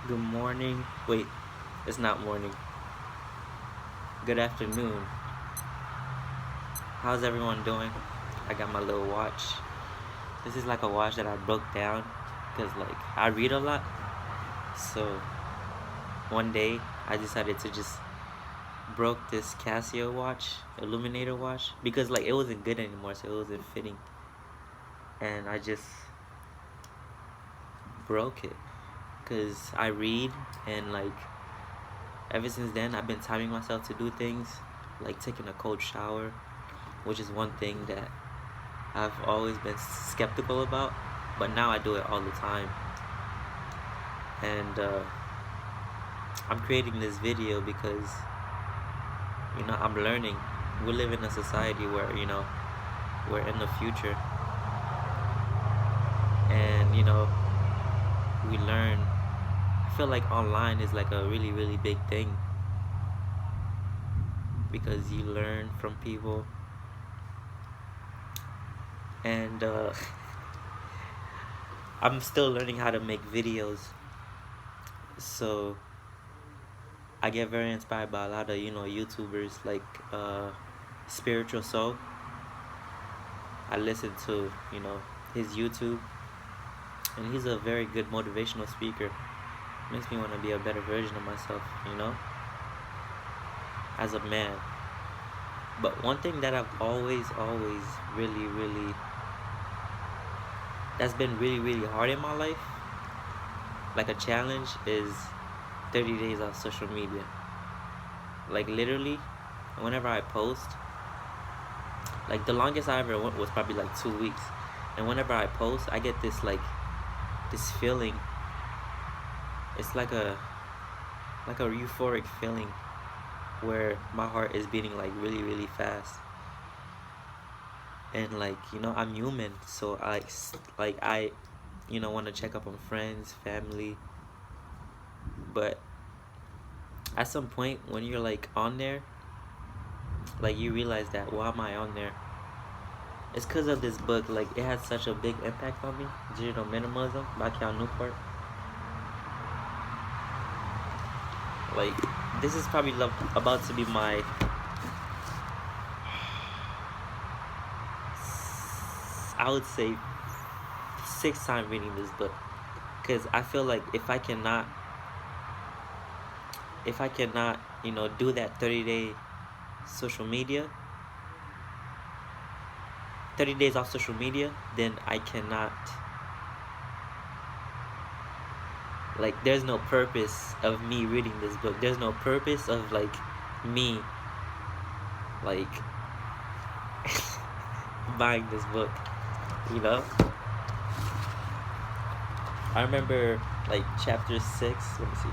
Good morning. Wait, it's not morning. Good afternoon. How's everyone doing? I got my little watch. This is like a watch that I broke down because like I read a lot. So one day I decided to just broke this Casio watch, Illuminator watch, because like it wasn't good anymore, so it wasn't fitting. And I just broke it because I read and like ever since then I've been timing myself to do things like taking a cold shower, which is one thing that I've always been skeptical about, but now I do it all the time. And I'm creating this video because, I'm learning. We live in a society where, we're in the future. And, we learn. I feel like online is like a really, really big thing because you learn from people. And I'm still learning how to make videos. So I get very inspired by a lot of, YouTubers like Spiritual Soul. I listen to, his YouTube, and he's a very good motivational speaker. Makes me want to be a better version of myself, as a man. But one thing that I've always really, really, that's been really, really hard in my life, like a challenge, is 30 days off social media. Like literally, whenever I post, like the longest I ever went was probably like 2 weeks. And whenever I post, I get this feeling. It's like a euphoric feeling where my heart is beating like really, really fast. And like, I'm human, so I want to check up on friends, family. But at some point when you're like on there, like you realize that why am I on there? It's because of this book. Like it had such a big impact on me, Digital Minimalism by Cal Newport. Like this is probably about to be my I would say sixth time reading this book, because I feel like if I cannot do that 30-day social media 30 days off social media, then I cannot, like there's no purpose of me reading this book. There's no purpose of like me like buying this book, you know? I remember like chapter 6, let me see.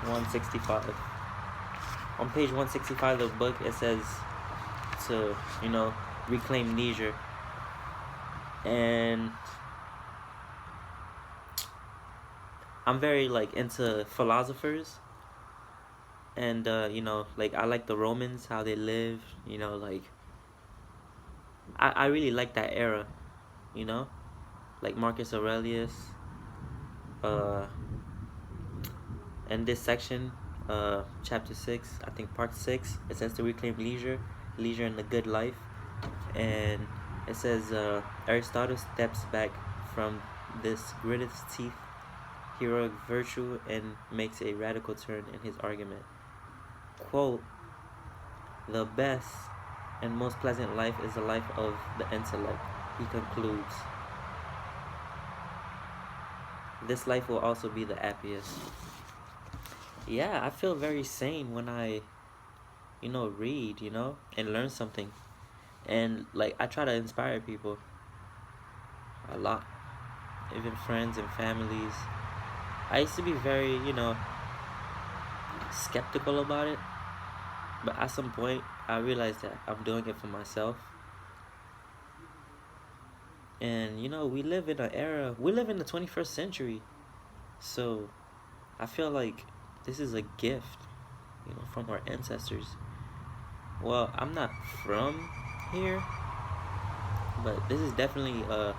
(165) On page 165 of the book, it says to, reclaim leisure. And I'm very like into philosophers, and like I like the Romans, how they live, like I really like that era, like Marcus Aurelius. In this section, chapter 6, I think part 6, it says to reclaim leisure in the good life. And it says Aristotle steps back from this gritted teeth heroic virtue and makes a radical turn in his argument. Quote, "The best and most pleasant life is the life of the intellect," he concludes. "This life will also be the happiest." Yeah, I feel very sane when I, read, and learn something. And like I try to inspire people a lot, even friends and families. I used to be very, skeptical about it, but at some point I realized that I'm doing it for myself. And we live in an era, we live in the 21st century, so I feel like this is a gift, from our ancestors. Well, I'm not from here, but this is definitely a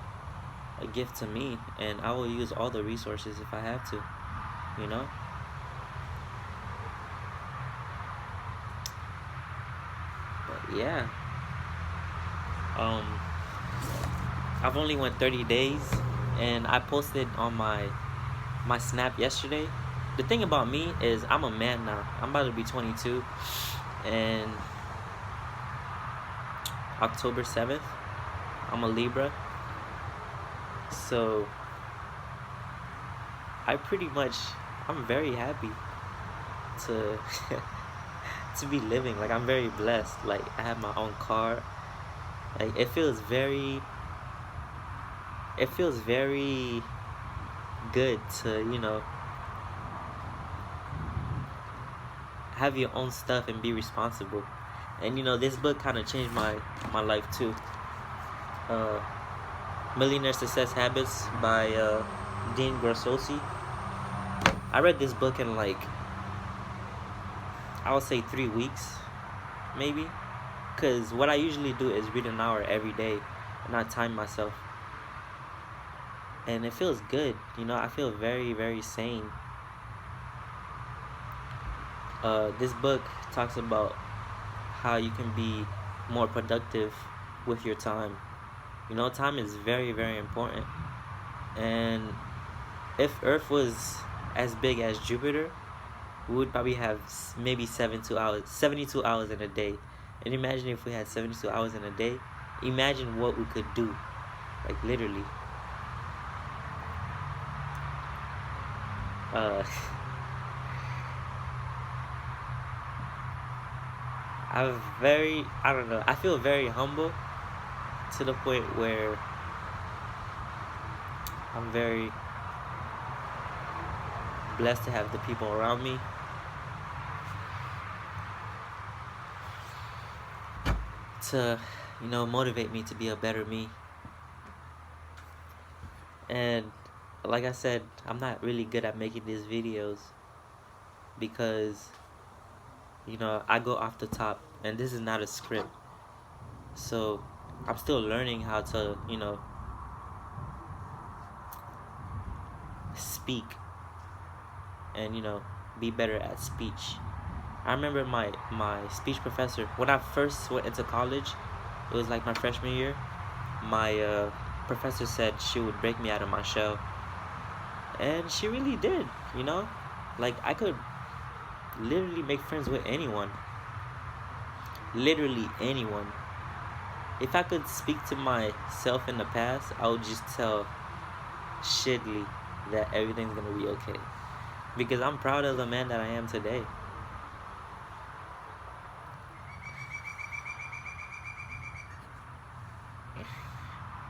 gift to me, and I will use all the resources if I have to, you know? But yeah. Um, I've only went 30 days, and I posted on my Snap yesterday. The thing about me is I'm a man now. I'm about to be 22, and October 7th, I'm a Libra. So I'm very happy to to be living. Like, I'm very blessed. Like, I have my own car. Like, it feels very good to, have your own stuff and be responsible. And this book kind of changed my life too. Millionaire Success Habits by Dean Grossosi. I read this book in, like, I would say 3 weeks, maybe. Because what I usually do is read an hour every day, and I time myself. And it feels good, I feel very, very sane. This book talks about how you can be more productive with your time. Time is very, very important. And if Earth was as big as Jupiter, we would probably have maybe 72 hours in a day. And imagine if we had 72 hours in a day. Imagine what we could do, like, literally. I don't know, I feel very humble to the point where I'm very blessed to have the people around me to, motivate me to be a better me. And like I said, I'm not really good at making these videos because, I go off the top, and this is not a script. So I'm still learning how to, speak and, be better at speech. I remember my speech professor, when I first went into college, it was like my freshman year, my professor said she would break me out of my shell. And she really did, Like, I could literally make friends with anyone. Literally anyone. If I could speak to myself in the past, I would just tell Shidley that everything's gonna be okay. Because I'm proud of the man that I am today.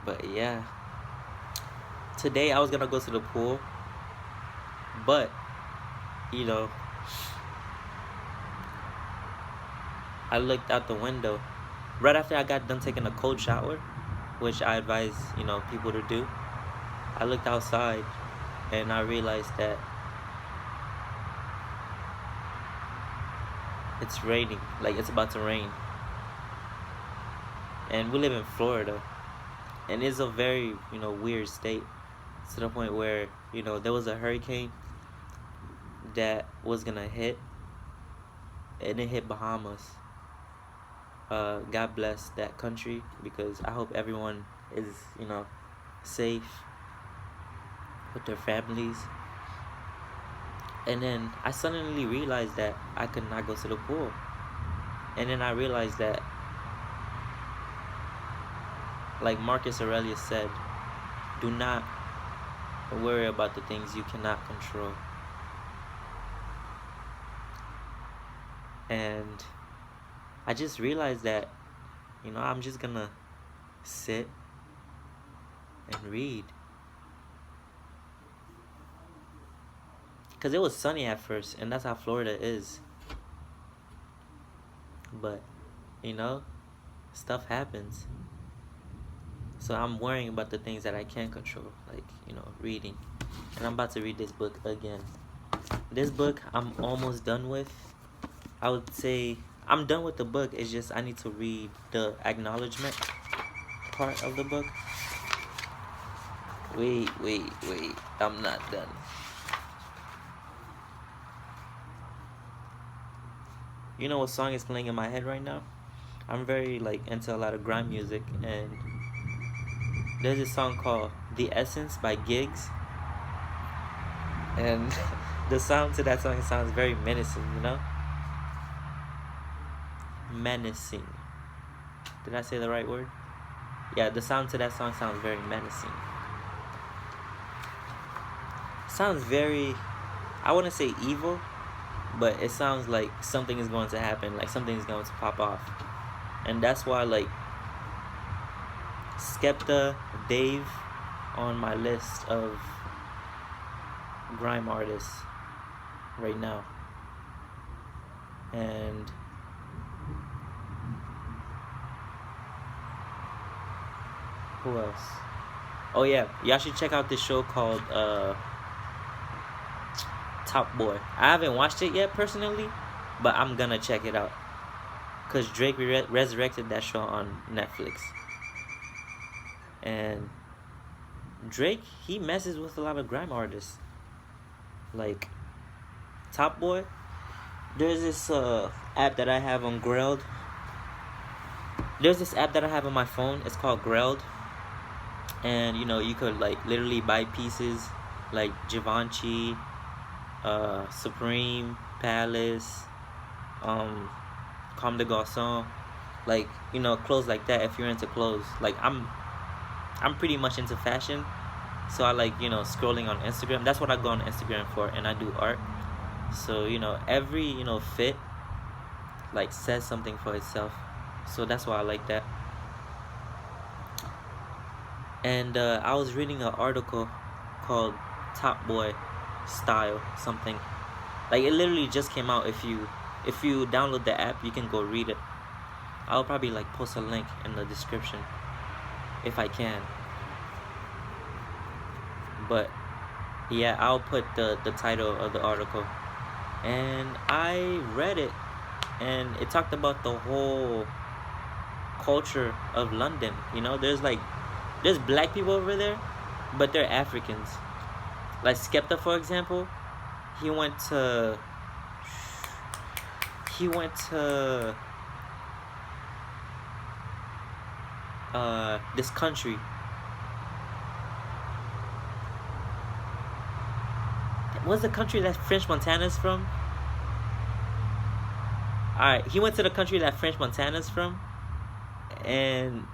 But yeah. Today I was gonna go to the pool, but, I looked out the window right after I got done taking a cold shower, which I advise, people to do. I looked outside and I realized that it's raining. Like, it's about to rain. And we live in Florida, and it's a very, weird state, to the point where, there was a hurricane that was gonna hit, and it hit Bahamas. God bless that country, because I hope everyone is, safe with their families. And then I suddenly realized that I could not go to the pool. And then I realized that, like Marcus Aurelius said, do not worry about the things you cannot control. And I just realized that, I'm just gonna sit and read. Because it was sunny at first, and that's how Florida is. But, stuff happens. So I'm worrying about the things that I can't control, like, reading. And I'm about to read this book again. this book I'm almost done with. I would say I'm done with the book. It's just I need to read the acknowledgement part of the book. Wait. I'm not done. You know what song is playing in my head right now? I'm very like into a lot of grime music, and there's this song called The Essence by Giggs. And the sound to that song sounds very menacing, you know? Menacing. Did I say the right word? Yeah, the sound to that song sounds very menacing. Sounds very, I wouldn't say evil, but it sounds like something is going to happen, like something is going to pop off. And that's why, like, Skepta, Dave on my list of grime artists right now. And who else? Oh yeah, y'all should check out this show called Top Boy. I haven't watched it yet personally, but I'm gonna check it out, cause Drake resurrected that show on Netflix. And Drake, he messes with a lot of grime artists, like Top Boy. There's this app that I have on Grailed. There's this app that I have on my phone. It's called Grailed, and you know, you could like literally buy pieces like Givenchy, Supreme, Palace, Comme des Garçons, like, you know, clothes like that. If you're into clothes, like I'm pretty much into fashion, so I like, you know, scrolling on Instagram. That's what I go on Instagram for, and I do art. So, you know, every, you know, fit like says something for itself. So that's why I like that. And I was reading an article called Top Boy Style something. Like, it literally just came out. If you download the app, you can go read it. I'll probably like post a link in the description if I can. But yeah, I'll put the title of the article. And I read it, and it talked about the whole culture of London. You know, there's black people over there, but they're Africans. Like Skepta, for example, he went to this country. What's the country that French Montana's from? Alright, he went to the country that French Montana's from, and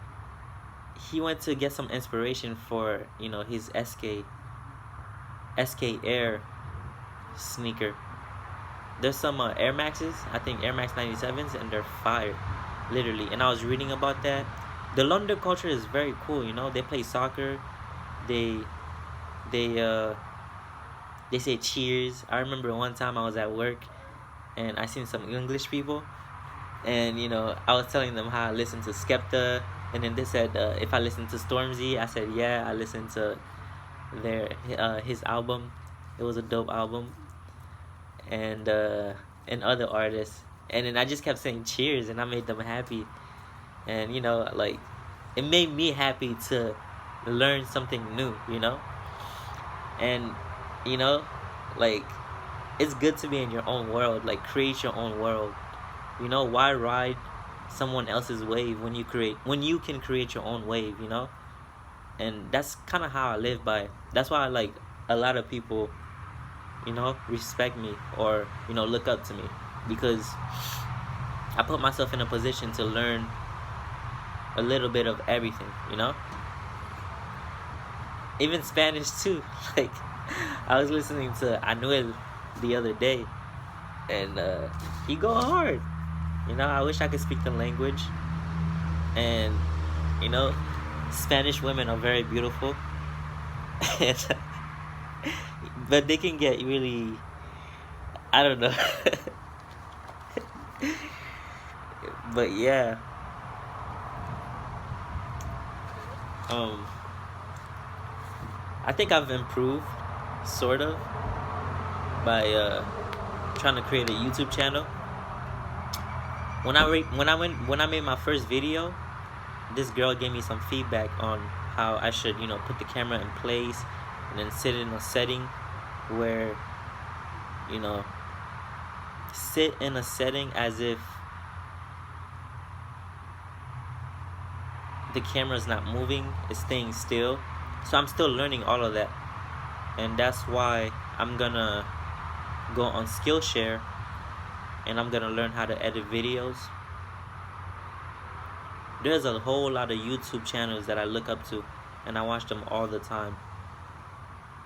he went to get some inspiration for, you know, his SK Air sneaker. There's some Air Maxes, I think Air Max 97s, and they're fire, literally. And I was reading about that. The London culture is very cool, you know. They play soccer. They say cheers. I remember one time I was at work, and I seen some English people, and you know, I was telling them how I listened to Skepta, and then they said if I listened to Stormzy. I said yeah, I listened to his album. It was a dope album, and other artists. And then I just kept saying cheers, and I made them happy, and you know, like, it made me happy to learn something new, you know. And you know, like, it's good to be in your own world. Like, create your own world. You know, why ride someone else's wave when you can create your own wave, you know? And that's kind of how I live by. That's why, like, a lot of people, you know, respect me or, you know, look up to me, because I put myself in a position to learn a little bit of everything, you know? Even Spanish too. Like, I was listening to Anuel the other day, and he go hard. You know, I wish I could speak the language. And you know, Spanish women are very beautiful, but they can get really, I don't know. But yeah, I think I've improved, sort of. by trying to create a YouTube channel. When I made my first video, this girl gave me some feedback on how I should, put the camera in place and then sit in a setting where, sit in a setting as if the camera's not moving, it's staying still. So I'm still learning all of that, and that's why I'm gonna go on Skillshare and I'm gonna learn how to edit videos. There's a whole lot of YouTube channels that I look up to, and I watch them all the time.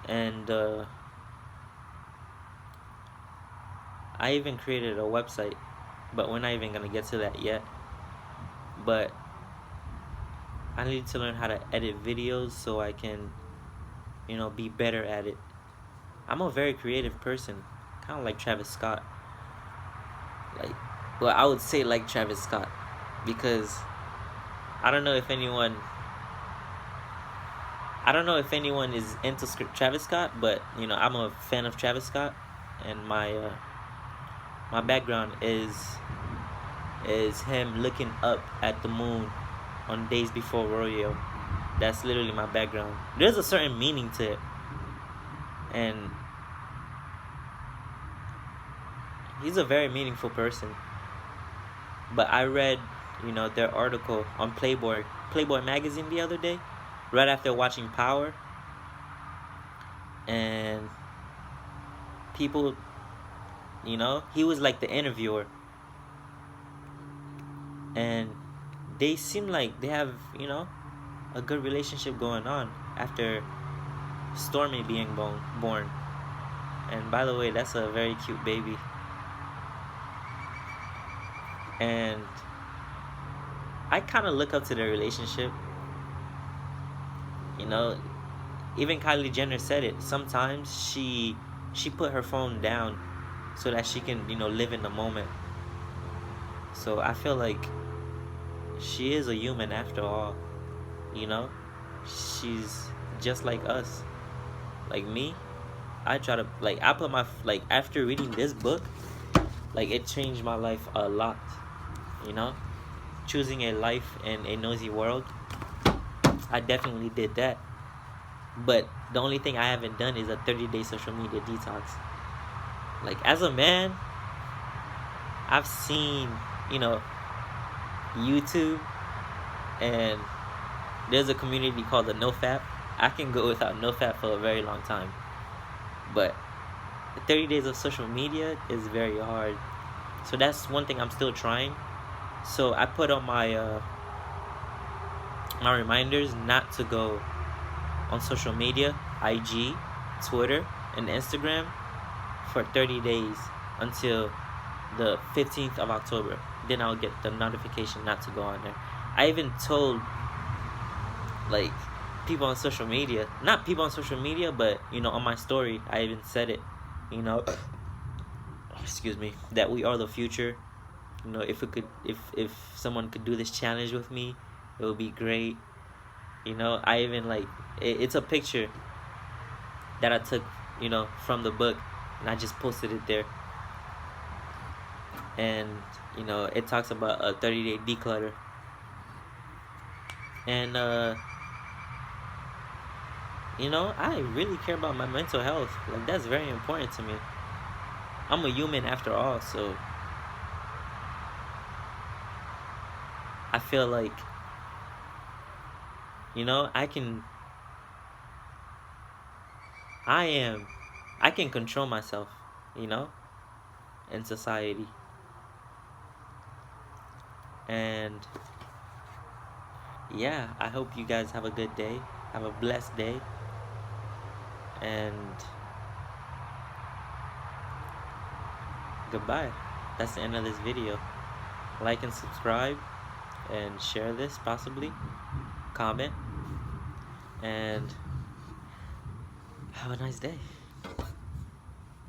And I even created a website, but we're not even gonna get to that yet. But I need to learn how to edit videos so I can, be better at it. I'm a very creative person, kind of like Travis Scott. I would say like Travis Scott, because I don't know if anyone is into Travis Scott, but I'm a fan of Travis Scott, and my background is him looking up at the moon on Days Before Rodeo. That's literally my background. There's a certain meaning to it, and he's a very meaningful person. But I read, their article on Playboy magazine the other day, right after watching Power, and people, he was like the interviewer, and they seem like they have, a good relationship going on after Stormy being born. And by the way, that's a very cute baby. And I kind of look up to their relationship. Even Kylie Jenner said it. Sometimes she put her phone down so that she can, live in the moment. So I feel like she is a human after all. She's just like us. Like me, I try to, I put my, after reading this book, it changed my life a lot. Choosing a life in a noisy world, I definitely did that. But the only thing I haven't done is a 30-day social media detox. As a man, I've seen, YouTube, and there's a community called the NoFap. I can go without NoFap for a very long time. But 30 days of social media is very hard. So that's one thing I'm still trying. So I put on my my reminders not to go on social media, IG, Twitter, and Instagram for 30 days until the 15th of October. Then I'll get the notification not to go on there. I even told people on social media, not people on social media, but on my story, I even said it, excuse me, that we are the future. If someone could do this challenge with me, it would be great. I even it's a picture that I took, from the book, and I just posted it there. And it talks about a 30-day declutter. And I really care about my mental health. That's very important to me. I'm a human after all, so I feel like I can control myself, in society. And yeah, I hope you guys have a good day. Have a blessed day. And goodbye. That's the end of this video. Like and subscribe, and share this, possibly. Comment. And have a nice day.